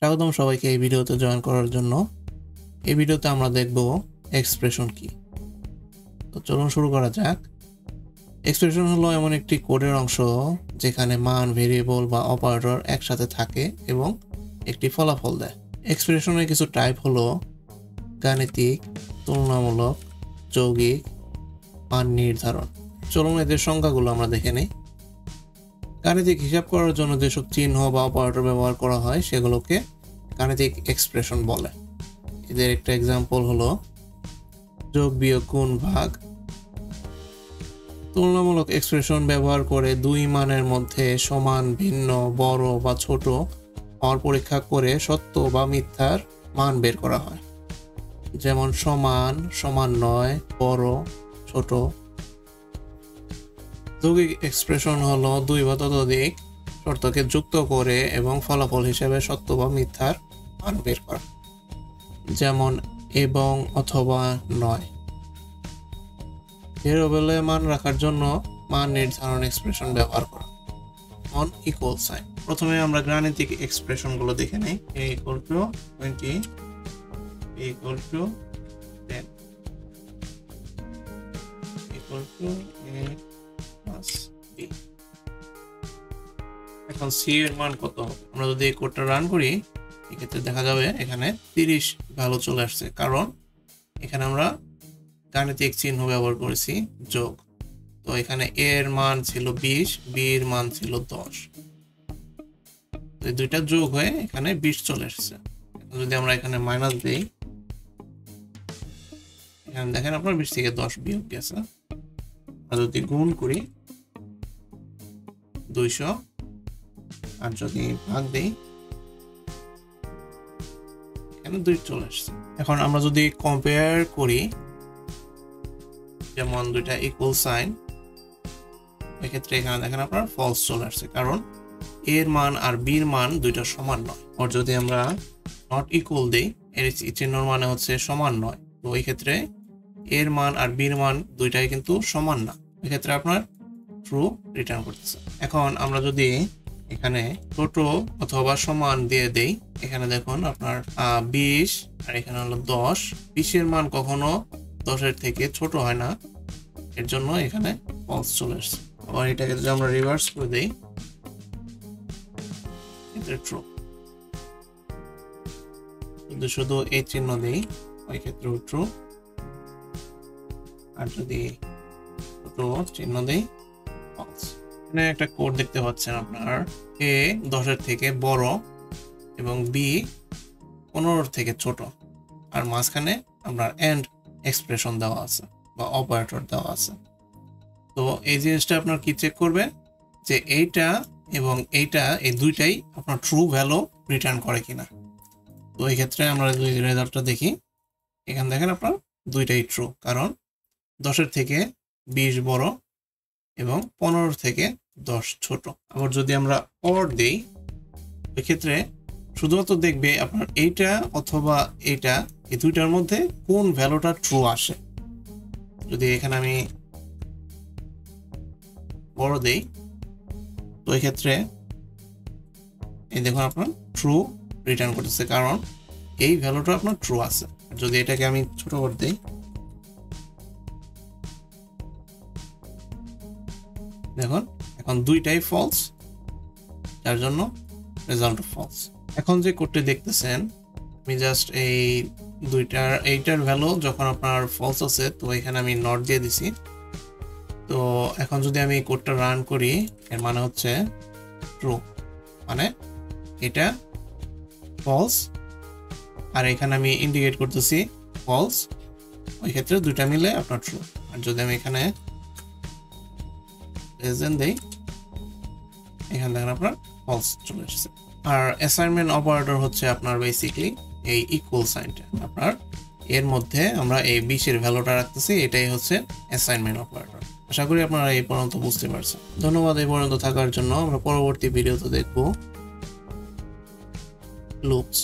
স্বাগতম সবাইকে এই ভিডিওতে জয়েন করার জন্য। এই ভিডিওতে আমরা দেখব এক্সপ্রেশন কি। তো চলুন শুরু করা যাক। এক্সপ্রেশন হলো এমন একটি কোডের অংশ যেখানে মান, ভেরিয়েবল বা অপারেটর একসাথে থাকে এবং একটি ফলাফল দেয়। এক্সপ্রেশনের কিছু টাইপ হলো গাণিতিক, তুলনামূলক, যৌগিক, মান নির্ধারণ। চলুন এদের সংজ্ঞাগুলো আমরা দেখে নিই। গাণিতিক হিসাব করার জন্য যেসব চিহ্ন বা অপারেটর ব্যবহার করা হয় সেগুলোকে গাণিতিক এক্সপ্রেশন বলে। এদের একটা এক্সাম্পল হলো যোগ, বিয়োগ, গুণ, ভাগ। তুলনামূলক এক্সপ্রেশন ব্যবহার করে দুই মানের মধ্যে সমান, ভিন্ন, বড় বা ছোট হওয়ার পরীক্ষা করে সত্য বা মিথ্যার মান বের করা হয়, যেমন সমান, সমান নয়, বড়, ছোট। যৌগিক এক্সপ্রেশন হলো দুই বা ততোধিক শর্তকে যুক্ত করে এবং ফলাফল হিসেবে সত্য বা মিথ্যার মান বের করা, যেমন এবং, অথবা, নয়। ভেরিয়েবলে মান রাখার জন্য মান নির্ধারণ এক্সপ্রেশন ব্যবহার করা, অন ইকুয়াল সাইন। প্রথমে আমরা গাণিতিক এক্সপ্রেশন গুলো দেখে নেই। a equal to 20, b equal to 10, equal to a plus b। এখন c এর মান কত? আমরা যদি এই কোডটা রান করি এক্ষেত্রে দেখা যাবে এখানে 30 ভ্যালু চলে আসছে, কারণ এখানে আমরা গাণিতিক চিহ্ন ব্যবহার করেছি যোগ। তো এখানে a এর মান ছিল 20, b এর মান ছিল 10, তো এই দুইটা যোগ হয়ে এখানে 20 চলে এসেছে। যদি আমরা এখানে মাইনাস দেই, এখানে দেখেন আপনার 20 থেকে 10 বিয়োগ গেছে। আর যদি গুণ করি 200, আর যদি ভাগ দেই এখানে 2 চলে আসছে। এখন আমরা যদি কম্পেয়ার করি, যেমন দুইটা ইকুয়াল সাইন, এক্ষেত্রে এখানে দেখেন আপনার ফলস চলে আসছে, কারণ a এর মান আর b এর মান দুইটা সমান নয়। আর যদি আমরা নট ইকুয়াল দেই, এর চিহ্নর মানে হচ্ছে সমান নয়, তো এই ক্ষেত্রে a এর মান আর b এর মান দুইটাই কিন্তু সমান না, এক্ষেত্রে আপনার ট্রু রিটার্ন করতেছে। এখন আমরা যদি এখানে ছোট অথবা সমান দিয়ে দেই, এখানে দেখুন আপনার 20 আর এখানে হলো 10। 20 এর মান কখনো 10 এর থেকে ছোট হয় না, এর জন্য এখানে ফলস চলে আসছে। আবার এটাকে যদি আমরা রিভার্স করে দেই, এটা ট্রু। যদি শুধু এই চিহ্ন দেই ওই ক্ষেত্রেও ট্রু, আর যদি ছোট চিহ্ন দেই ফলস। এখানে একটা কোড দেখতে পাচ্ছেন আপনার, a 10 এর থেকে বড় এবং b 15 এর থেকে ছোট, আর মাঝখানে আপনার এন্ড এক্সপ্রেশন দেওয়া আছে বা অপারেটর দেওয়া আছে। তো এই জিনিসটা আপনার কি চেক করবে যে এইটা এবং এইটা, এই দুইটাই আপনার ট্রু ভ্যালু রিটার্ন করে কিনা। তো এই ক্ষেত্রে আমরা যদি রেজাল্টটা দেখি, এখানে দেখেন আপনার দুইটাই ট্রু, কারণ 10 এর থেকে 20 বড় এবং 15 থেকে 10 ছোট। আবার যদি আমরা অর দেই, এক্ষেত্রে শুধুমাত্র দেখবে আপনার এইটা অথবা এইটা, এই দুইটার মধ্যে কোন ভ্যালুটা ট্রু আসে। যদি এখানে আমি বড় দেই, তো এই ক্ষেত্রে এই দেখুন আপনার ট্রু রিটার্ন করতেছে, কারণ এই ভ্যালুটা আপনার ট্রু আছে। যদি এটাকে আমি ছোট করে দেই, দেখুন এখন দুইটাই ফলস, যার জন্য রেজাল্ট ফলস। এখন যে কোডটি দেখতেছেন, আমি জাস্ট এই এইটার ভ্যালু যখন আপনার ফলস আছে, তো এখানে আমি নট দিয়ে দিছি। তো এখন যদি আমি কোডটা রান করি, এর মানে হচ্ছে ট্রু, মানে এটা ফলস, আর এখানে আমি ইন্ডিকেট করতেছি ফলস, ওই ক্ষেত্রে দুইটা মিলে আপনার ট্রু। আর যদি আমি এখানে লেস দেন দেই, এখানে দেখেন আপনার ফলস চলে এসেছে। আর অ্যাসাইনমেন্ট অপারেটর হচ্ছে আপনার বেসিক্যালি এই ইকুয়াল সাইনটা, আপনার এর মধ্যে আমরা এই 20 এর ভ্যালুটা রাখতেছি, এটাই হচ্ছে অ্যাসাইনমেন্ট অপারেটর। আশা করি আপনারা এই পর্যন্ত বুঝতে পারছেন। ধন্যবাদ এই পর্যন্ত থাকার জন্য। আমরা পরবর্তী ভিডিওতে দেখব লুপস।